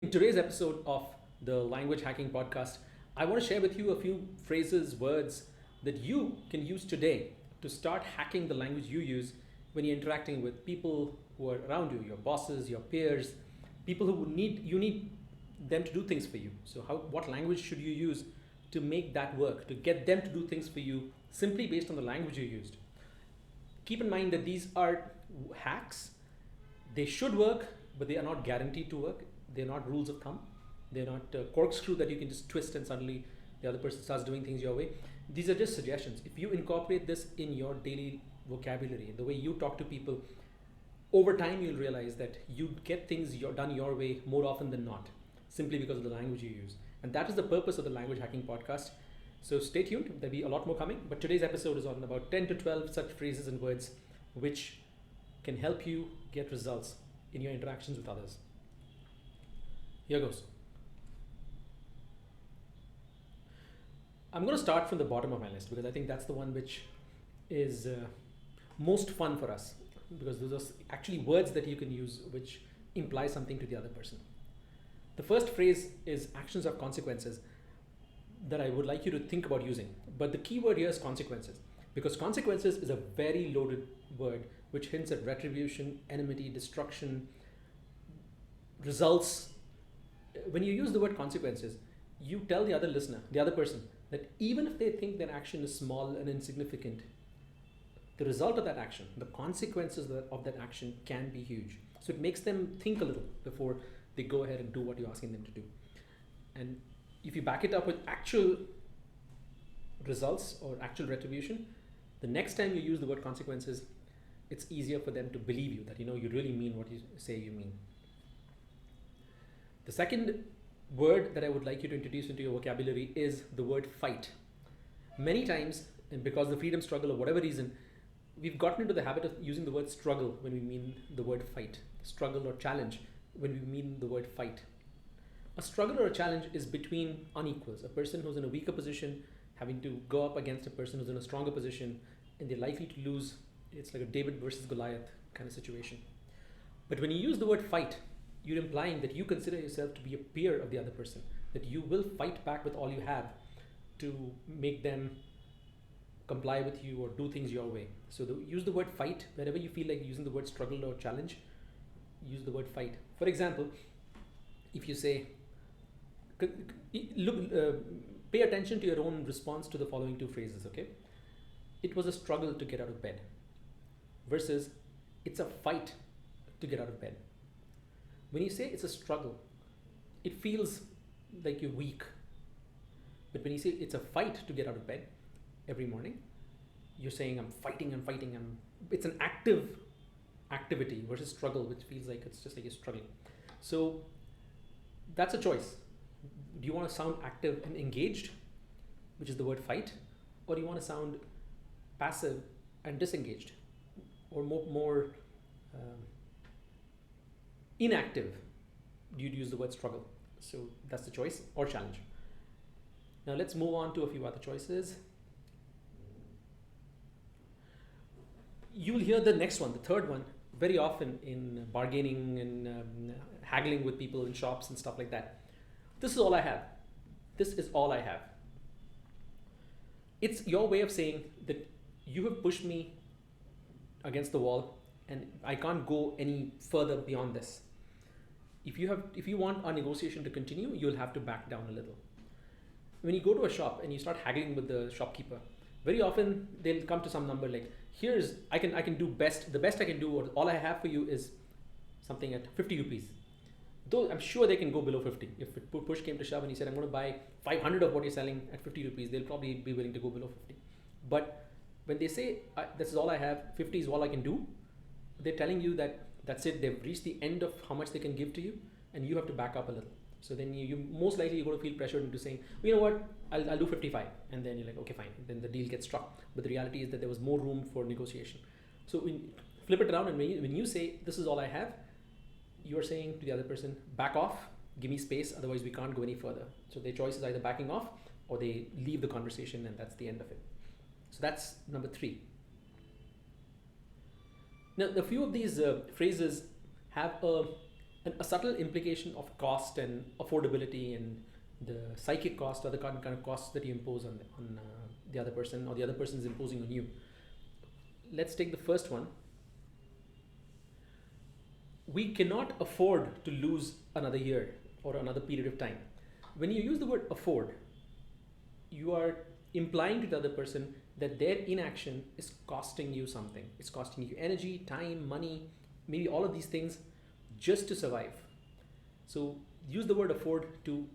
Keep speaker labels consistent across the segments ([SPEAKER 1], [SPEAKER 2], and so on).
[SPEAKER 1] In today's episode of the Language Hacking Podcast, I want to share with you a few phrases, words that you can use today to start hacking the language you use when you're interacting with people who are around you, your bosses, your peers, people who need them to do things for you. So what language should you use to make that work, to get them to do things for you simply based on the language you used? Keep in mind that these are hacks. They should work, but they are not guaranteed to work. They're not rules of thumb. They're not corkscrew that you can just twist and suddenly the other person starts doing things your way. These are just suggestions. If you incorporate this in your daily vocabulary, the way you talk to people, over time you'll realize that you get things done your way more often than not, simply because of the language you use. And that is the purpose of the Language Hacking Podcast. So stay tuned, there'll be a lot more coming. But today's episode is on about 10 to 12 such phrases and words which can help you get results in your interactions with others. Here goes. I'm going to start from the bottom of my list because I think that's the one which is most fun for us, because those are actually words that you can use which imply something to the other person. The first phrase is actions have consequences that I would like you to think about using. But the key word here is consequences, because consequences is a very loaded word which hints at retribution, enmity, destruction, results. When you use the word consequences, you tell the other listener, the other person, that even if they think their action is small and insignificant, the result of that action, the consequences of that action can be huge. So it makes them think a little before they go ahead and do what you're asking them to do. And if you back it up with actual results or actual retribution, the next time you use the word consequences, it's easier for them to believe you, that you really mean what you say you mean. The second word that I would like you to introduce into your vocabulary is the word fight. Many times, and because of the freedom struggle or whatever reason, we've gotten into the habit of using the word struggle when we mean the word fight, struggle or challenge when we mean the word fight. A struggle or a challenge is between unequals, a person who's in a weaker position having to go up against a person who's in a stronger position, and they're likely to lose. It's like a David versus Goliath kind of situation. But when you use the word fight, you're implying that you consider yourself to be a peer of the other person, that you will fight back with all you have to make them comply with you or do things your way. So use the word fight wherever you feel like using the word struggle or challenge. Use the word fight. For example, if you say, pay attention to your own response to the following two phrases, okay? It was a struggle to get out of bed versus it's a fight to get out of bed. When you say it's a struggle, it feels like you're weak. But when you say it's a fight to get out of bed every morning, you're saying I'm fighting. It's an active activity versus struggle, which feels like it's just like you're struggling. So that's a choice. Do you want to sound active and engaged, which is the word fight, or do you want to sound passive and disengaged, or more inactive? You'd use the word struggle. So that's the choice, or challenge. Now let's move on to a few other choices. You'll hear the next one, the third one, very often in bargaining and haggling with people in shops and stuff like that. This is all I have. This is all I have. It's your way of saying that you have pushed me against the wall and I can't go any further beyond this. If you want our negotiation to continue, you'll have to back down a little. When you go to a shop and you start haggling with the shopkeeper, very often they'll come to some number like, I can do best, the best I can do, or all I have for you is something at 50 rupees. Though I'm sure they can go below 50. If push came to shove and he said, I'm going to buy 500 of what you're selling at 50 rupees, they'll probably be willing to go below 50. But when they say, this is all I have, 50 is all I can do, they're telling you that that's it, they've reached the end of how much they can give to you, and you have to back up a little. So then you most likely you're going to feel pressured into saying, well, you know what, I'll do 55. And then you're like, okay, fine. Then the deal gets struck. But the reality is that there was more room for negotiation. So flip it around, and when you say, this is all I have, you're saying to the other person, back off, give me space, otherwise we can't go any further. So their choice is either backing off or they leave the conversation, and that's the end of it. So that's number 3. Now, a few of these phrases have a And a subtle implication of cost and affordability and the psychic cost or the kind of costs that you impose on the other person or the other person is imposing on you. Let's take the first one. We cannot afford to lose another year or another period of time. When you use the word afford, you are implying to the other person that their inaction is costing you something. It's costing you energy, time, money, maybe all of these things just to survive. So use the word afford to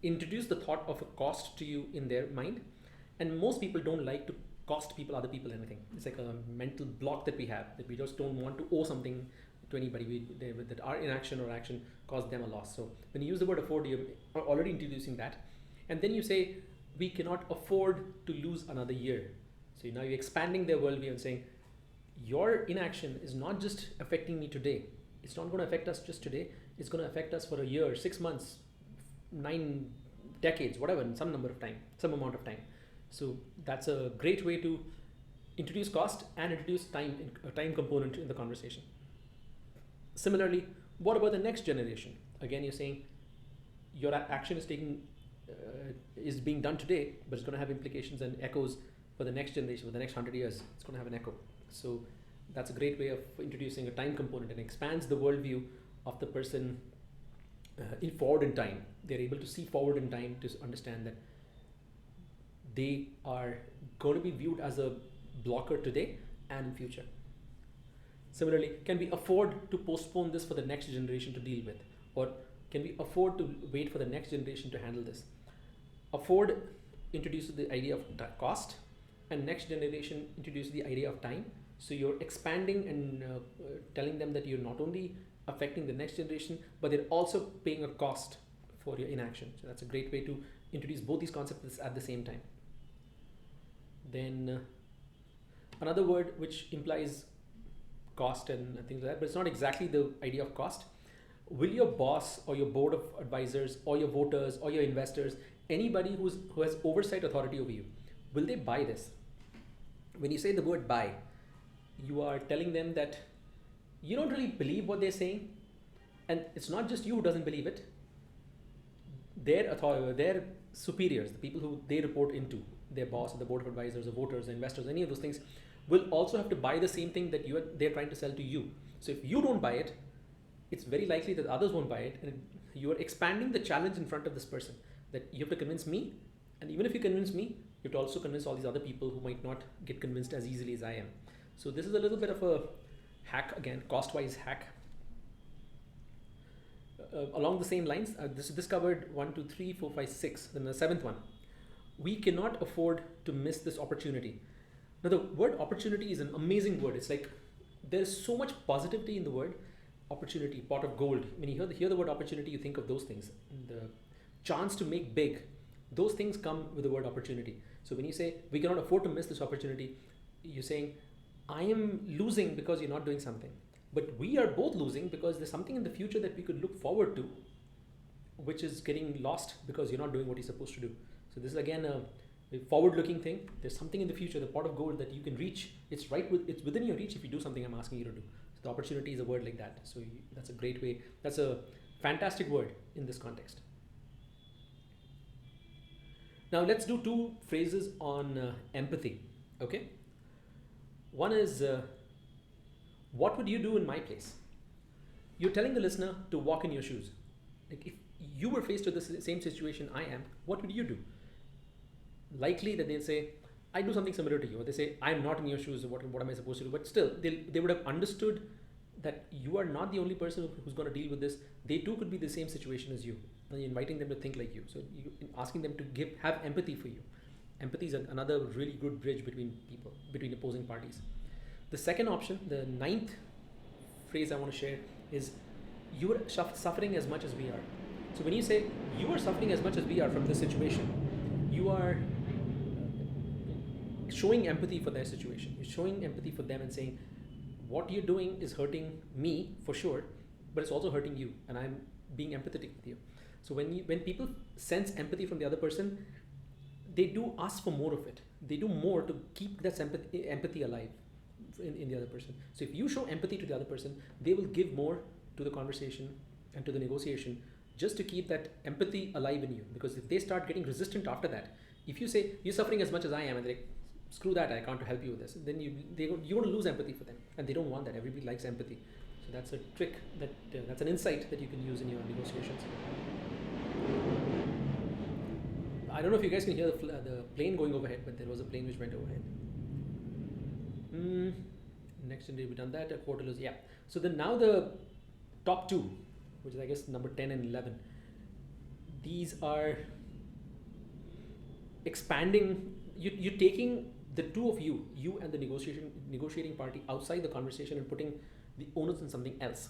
[SPEAKER 1] introduce the thought of a cost to you in their mind. And most people don't like to cost people, other people, anything. It's like a mental block that we have, that we just don't want to owe something to anybody, that our inaction or action caused them a loss. So when you use the word afford, you're already introducing that. And then you say, we cannot afford to lose another year. So now you're expanding their worldview and saying, your inaction is not just affecting me today. It's not going to affect us just today. It's going to affect us for a year, 6 months, 9 decades, whatever, in some number of time, some amount of time. So that's a great way to introduce cost and introduce time, a time component in the conversation. Similarly, what about the next generation? Again, you're saying your action is being done today, but it's going to have implications and echoes for the next generation, for the next 100 years. It's going to have an echo. So that's a great way of introducing a time component and expands the worldview of the person forward in time. They're able to see forward in time to understand that they are going to be viewed as a blocker today and in future. Similarly, can we afford to postpone this for the next generation to deal with? Or can we afford to wait for the next generation to handle this? Afford introduces the idea of cost, and next generation introduces the idea of time. So you're expanding and telling them that you're not only affecting the next generation, but they're also paying a cost for your inaction. So that's a great way to introduce both these concepts at the same time. Then another word which implies cost and things like that, but it's not exactly the idea of cost. Will your boss or your board of advisors or your voters or your investors, anybody who has oversight authority over you, will they buy this? When you say the word buy, you are telling them that you don't really believe what they're saying, and it's not just you who doesn't believe it. Their authority, their superiors, the people who they report into, their boss or the board of advisors or voters or investors, any of those things, will also have to buy the same thing that they're trying to sell to you. So if you don't buy it, it's very likely that others won't buy it, and you are expanding the challenge in front of this person, that you have to convince me, and even if you convince me, you have to also convince all these other people who might not get convinced as easily as I am. So this is a little bit of a hack, again, cost-wise hack. Along the same lines, this covered 1, 2, 3, 4, 5, 6. Then the seventh one, we cannot afford to miss this opportunity. Now the word opportunity is an amazing word. It's like there's so much positivity in the word opportunity, pot of gold. When you hear the word opportunity, you think of those things. The chance to make big, those things come with the word opportunity. So when you say we cannot afford to miss this opportunity, you're saying I am losing because you're not doing something, but we are both losing because there's something in the future that we could look forward to, which is getting lost because you're not doing what you're supposed to do. So this is again a forward-looking thing. There's something in the future, the pot of gold that you can reach. It's within your reach if you do something I'm asking you to do. So the opportunity is a word like that. So that's a great way. That's a fantastic word in this context. Now let's do 2 phrases on empathy. Okay. One is, what would you do in my place? You're telling the listener to walk in your shoes. Like if you were faced with the same situation I am, what would you do? Likely that they'll say, I do something similar to you. Or they say, I'm not in your shoes. What am I supposed to do? But still, they would have understood that you are not the only person who's going to deal with this. They too could be the same situation as you. And you're inviting them to think like you. So you're asking them to have empathy for you. Empathy is another really good bridge between people, between opposing parties. The second option, the 9th phrase I want to share is, you are suffering as much as we are. So when you say you are suffering as much as we are from this situation, you are showing empathy for their situation. You're showing empathy for them and saying, what you're doing is hurting me for sure, but it's also hurting you, and I'm being empathetic with you. So when people sense empathy from the other person, they do ask for more of it. They do more to keep that empathy alive in the other person. So if you show empathy to the other person, they will give more to the conversation and to the negotiation, just to keep that empathy alive in you. Because if they start getting resistant after that, if you say you're suffering as much as I am, and they're like, screw that, I can't help you with this, then you want to lose empathy for them, and they don't want that. Everybody likes empathy. So that's a trick that's an insight that you can use in your negotiations. I don't know if you guys can hear the plane going overhead, but there was a plane which went overhead. Next day we've done that. A quarter is, yeah. So then now the top two, which is I guess number 10 and 11. These are expanding. You're taking the two of you and the negotiating party outside the conversation and putting the onus on something else.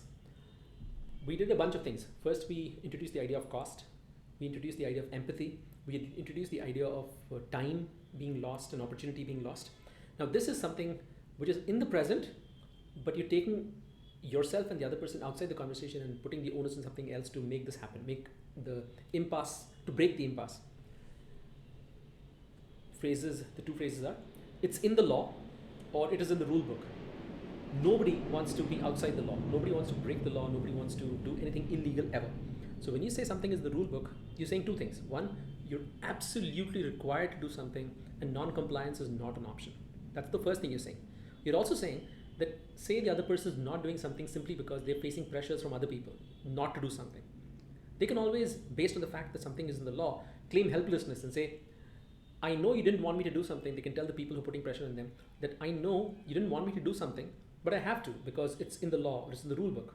[SPEAKER 1] We did a bunch of things. First, we introduced the idea of cost. We introduced the idea of empathy. We introduced the idea of time being lost and opportunity being lost. Now, this is something which is in the present, but you're taking yourself and the other person outside the conversation and putting the onus on something else to make this happen, make the impasse, to break the impasse. The two phrases are, it's in the law or it is in the rule book. Nobody wants to be outside the law. Nobody wants to break the law. Nobody wants to do anything illegal ever. So when you say something is the rule book, you're saying two things. One, you're absolutely required to do something and non-compliance is not an option. That's the first thing you're saying. You're also saying that, say the other person is not doing something simply because they're facing pressures from other people not to do something. They can always, based on the fact that something is in the law, claim helplessness and say, I know you didn't want me to do something. They can tell the people who are putting pressure on them that I know you didn't want me to do something, but I have to because it's in the law or it's in the rule book.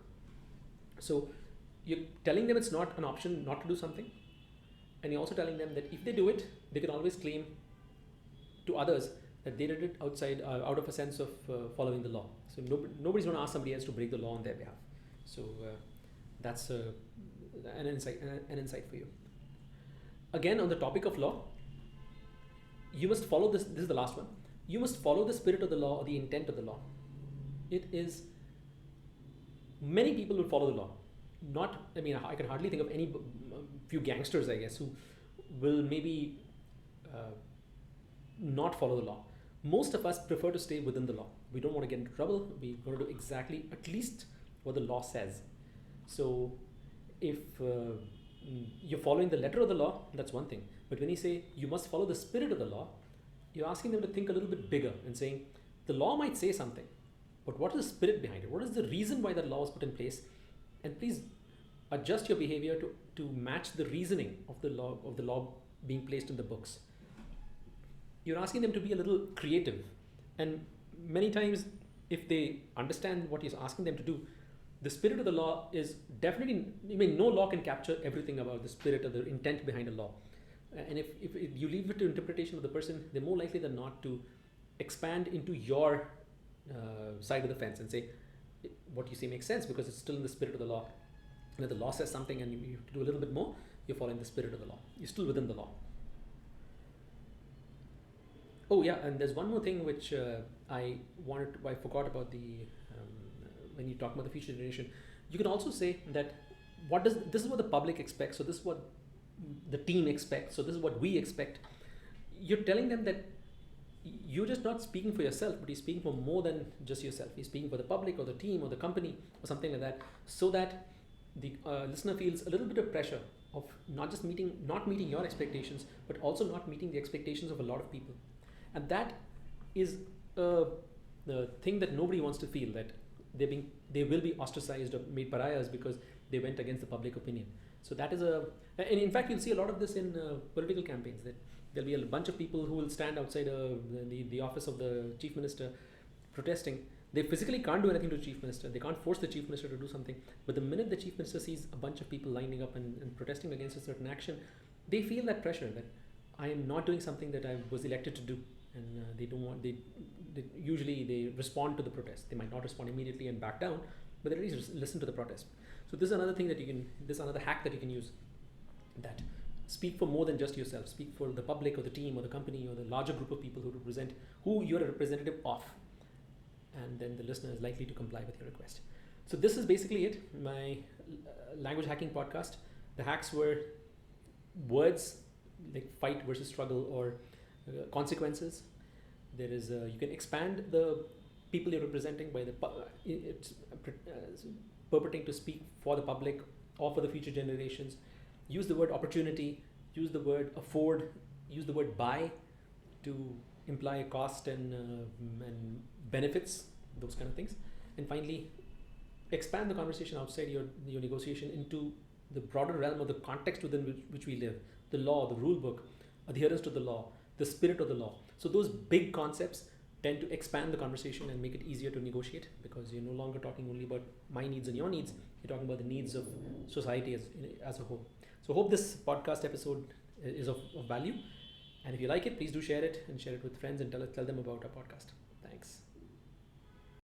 [SPEAKER 1] So you're telling them it's not an option not to do something, and you're also telling them that if they do it, they can always claim to others that they did it out of a sense of following the law. So nobody's going to ask somebody else to break the law on their behalf. So that's an insight for you. Again, on the topic of law, you must follow this. This is the last one. You must follow the spirit of the law or the intent of the law. It is, many people will follow the law. I can hardly think of any few gangsters, I guess, who will maybe not follow the law. Most of us prefer to stay within the law. We don't want to get into trouble. We want to do exactly, at least, what the law says. So if you're following the letter of the law, that's one thing. But when you say you must follow the spirit of the law, you're asking them to think a little bit bigger and saying the law might say something, but what is the spirit behind it? What is the reason why that law was put in place? And please adjust your behavior to match the reasoning of the law being placed in the books. You're asking them to be a little creative, and many times if they understand what you're asking them to do, the spirit of the law is definitely, no law can capture everything about the spirit or the intent behind a law. And if you leave it to interpretation of the person, they're more likely than not to expand into your side of the fence and say what you say makes sense because it's still in the spirit of the law. And if the law says something and you have to do a little bit more, you're following the spirit of the law. You're still within the law. Oh yeah, and there's one more thing which I forgot about when you talk about the future generation. You can also say that this is what the public expects, so this is what the team expects, so this is what we expect. You're telling them that you're just not speaking for yourself, but you're speaking for more than just yourself. You're speaking for the public or the team or the company or something like that, so that the listener feels a little bit of pressure of not meeting your expectations, but also not meeting the expectations of a lot of people. And that is the thing that nobody wants to feel, that they will be ostracized or made pariahs because they went against the public opinion. So that is and in fact you'll see a lot of this in political campaigns, that there'll be a bunch of people who will stand outside the office of the chief minister protesting. They physically can't do anything to the chief minister. They can't force the chief minister to do something. But the minute the chief minister sees a bunch of people lining up and protesting against a certain action, they feel that pressure that I am not doing something that I was elected to do. And they usually they respond to the protest. They might not respond immediately and back down, but they at least listen to the protest. So this is another thing this is another hack that you can use, that speak for more than just yourself. Speak for the public or the team or the company or the larger group of people who you're a representative of. And then the listener is likely to comply with your request. So this is basically it, my language hacking podcast. The hacks were words like fight versus struggle or consequences. There is you can expand the people you're representing by purporting to speak for the public or for the future generations. Use the word opportunity, use the word afford, use the word buy to imply a cost and benefits, those kind of things. And finally, expand the conversation outside your negotiation into the broader realm of the context within which we live, the law, the rule book, adherence to the law, the spirit of the law. So those big concepts tend to expand the conversation and make it easier to negotiate, because you're no longer talking only about my needs and your needs, you're talking about the needs of society as a whole. So hope this podcast episode is of value, and if you like it, please do share it and share it with friends and tell them about our podcast. Thanks.